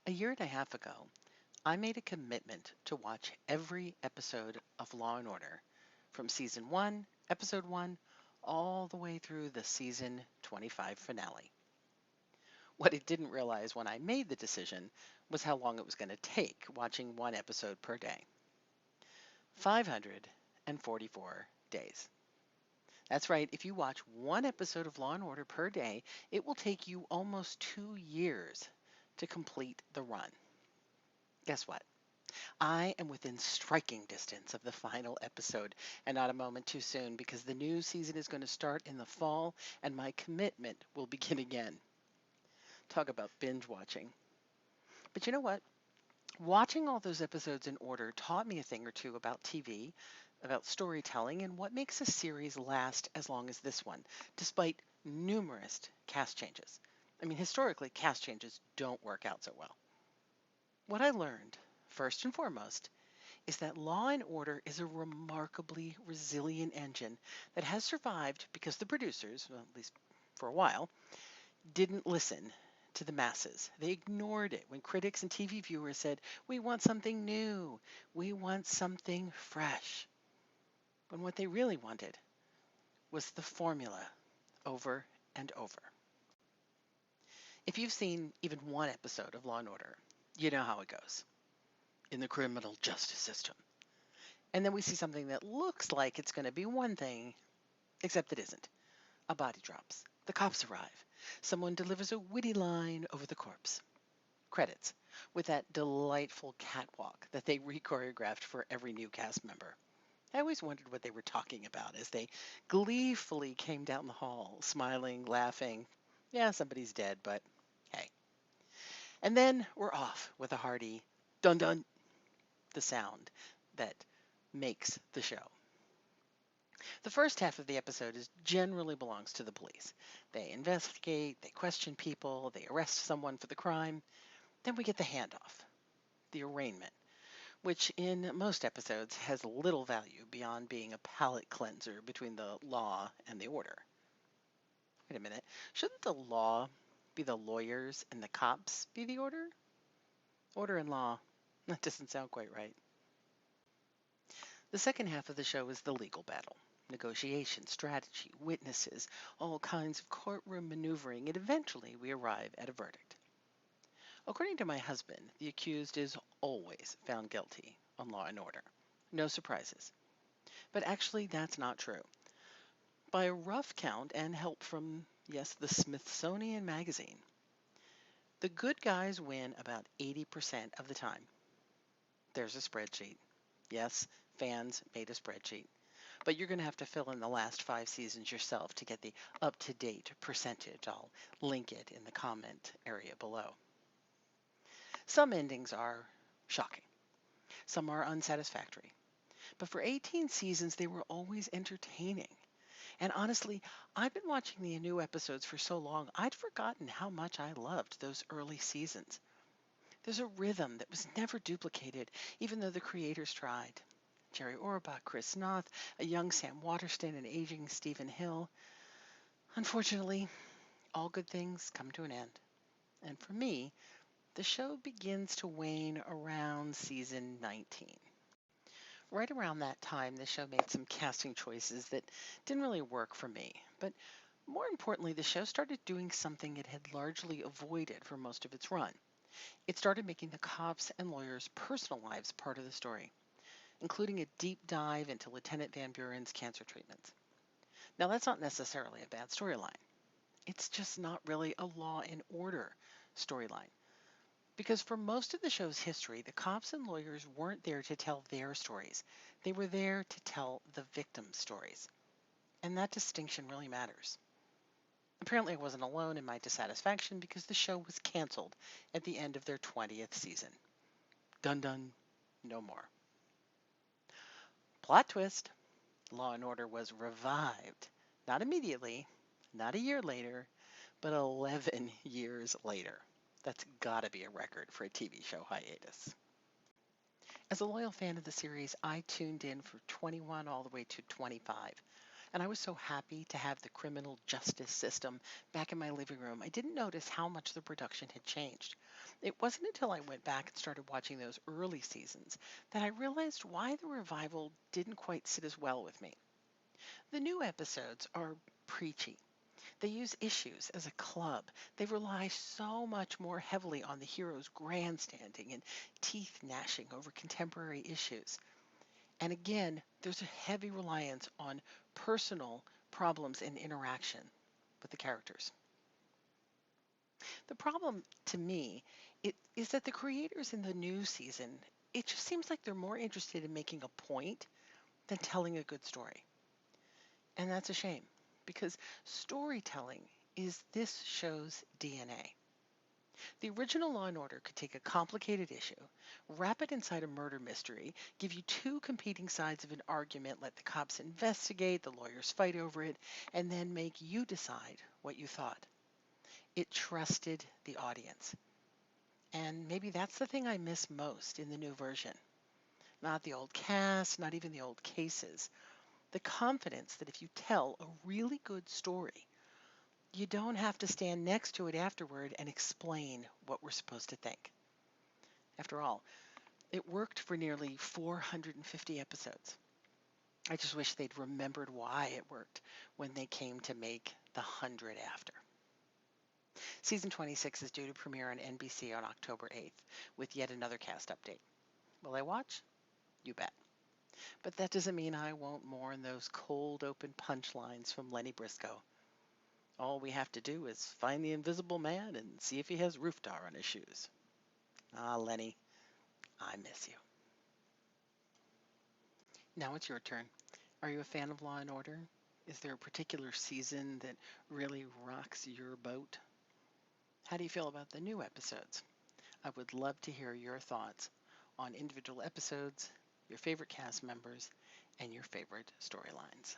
A year and a half ago, I made a commitment to watch every episode of Law and Order from season 1, episode 1, all the way through the season 25 finale. What I didn't realize when I made the decision was how long it was going to take watching one episode per day. 544 days. That's right, if you watch one episode of Law and Order per day, it will take you almost 2 years to complete the run. Guess what? I am within striking distance of the final episode, and not a moment too soon, because the new season is going to start in the fall and my commitment will begin again. Talk about binge watching. But you know what? Watching all those episodes in order taught me a thing or two about TV, about storytelling, and what makes a series last as long as this one, despite numerous cast changes. I mean, historically, cast changes don't work out so well. What I learned, first and foremost, is that Law and Order is a remarkably resilient engine that has survived because the producers, well, at least for a while, didn't listen to the masses. They ignored it when critics and TV viewers said, "We want something new. We want something fresh." When what they really wanted was the formula over and over. If you've seen even one episode of Law and Order, you know how it goes in the criminal justice system. And then we see something that looks like it's going to be one thing, except it isn't. A body drops. The cops arrive. Someone delivers a witty line over the corpse. Credits, with that delightful catwalk that they re-choreographed for every new cast member. I always wondered what they were talking about as they gleefully came down the hall, smiling, laughing. Yeah, somebody's dead, but hey. And then we're off with a hearty dun dun, the sound that makes the show. The first half of the episode generally belongs to the police. They investigate, they question people, they arrest someone for the crime. Then we get the handoff, the arraignment, which in most episodes has little value beyond being a palate cleanser between the law and the order. Wait a minute, shouldn't the law be the lawyers and the cops be the order? Order and law, that doesn't sound quite right. The second half of the show is the legal battle. Negotiation, strategy, witnesses, all kinds of courtroom maneuvering, and eventually we arrive at a verdict. According to my husband, the accused is always found guilty on Law and Order. No surprises. But actually, that's not true. By a rough count and help from, yes, the Smithsonian Magazine, the good guys win about 80% of the time. There's a spreadsheet. Yes, fans made a spreadsheet. But you're going to have to fill in the last 5 seasons yourself to get the up-to-date percentage. I'll link it in the comment area below. Some endings are shocking. Some are unsatisfactory. But for 18 seasons, they were always entertaining. And honestly, I've been watching the new episodes for so long, I'd forgotten how much I loved those early seasons. There's a rhythm that was never duplicated, even though the creators tried. Jerry Orbach, Chris Noth, a young Sam Waterston, and aging Stephen Hill. Unfortunately, all good things come to an end. And for me, the show begins to wane around season 19. Right around that time, the show made some casting choices that didn't really work for me. But more importantly, the show started doing something it had largely avoided for most of its run. It started making the cops and lawyers' personal lives part of the story, including a deep dive into Lieutenant Van Buren's cancer treatments. Now, that's not necessarily a bad storyline. It's just not really a Law and Order storyline. Because for most of the show's history, the cops and lawyers weren't there to tell their stories. They were there to tell the victims' stories. And that distinction really matters. Apparently, I wasn't alone in my dissatisfaction because the show was canceled at the end of their 20th season. Dun dun, no more. Plot twist. Law and Order was revived. Not immediately, not a year later, but 11 years later. That's gotta be a record for a TV show hiatus. As a loyal fan of the series, I tuned in for 21 all the way to 25. And I was so happy to have the criminal justice system back in my living room. I didn't notice how much the production had changed. It wasn't until I went back and started watching those early seasons that I realized why the revival didn't quite sit as well with me. The new episodes are preachy. They use issues as a club. They rely so much more heavily on the heroes grandstanding and teeth gnashing over contemporary issues. And again, there's a heavy reliance on personal problems and interaction with the characters. The problem to me is that the creators in the new season, it just seems like they're more interested in making a point than telling a good story. And that's a shame because storytelling is this show's DNA. The original Law and Order could take a complicated issue, wrap it inside a murder mystery, give you two competing sides of an argument, let the cops investigate, the lawyers fight over it, and then make you decide what you thought. It trusted the audience. And maybe that's the thing I miss most in the new version. Not the old cast, not even the old cases. The confidence that if you tell a really good story, you don't have to stand next to it afterward and explain what we're supposed to think. After all, it worked for nearly 450 episodes. I just wish they'd remembered why it worked when they came to make the 100 after. Season 26 is due to premiere on NBC on October 8th with yet another cast update. Will I watch? You bet. But that doesn't mean I won't mourn those cold open punchlines from Lenny Briscoe. All we have to do is find the invisible man and see if he has roof tar on his shoes. Ah, Lenny, I miss you. Now it's your turn. Are you a fan of Law and Order? Is there a particular season that really rocks your boat? How do you feel about the new episodes? I would love to hear your thoughts on individual episodes, your favorite cast members, and your favorite storylines.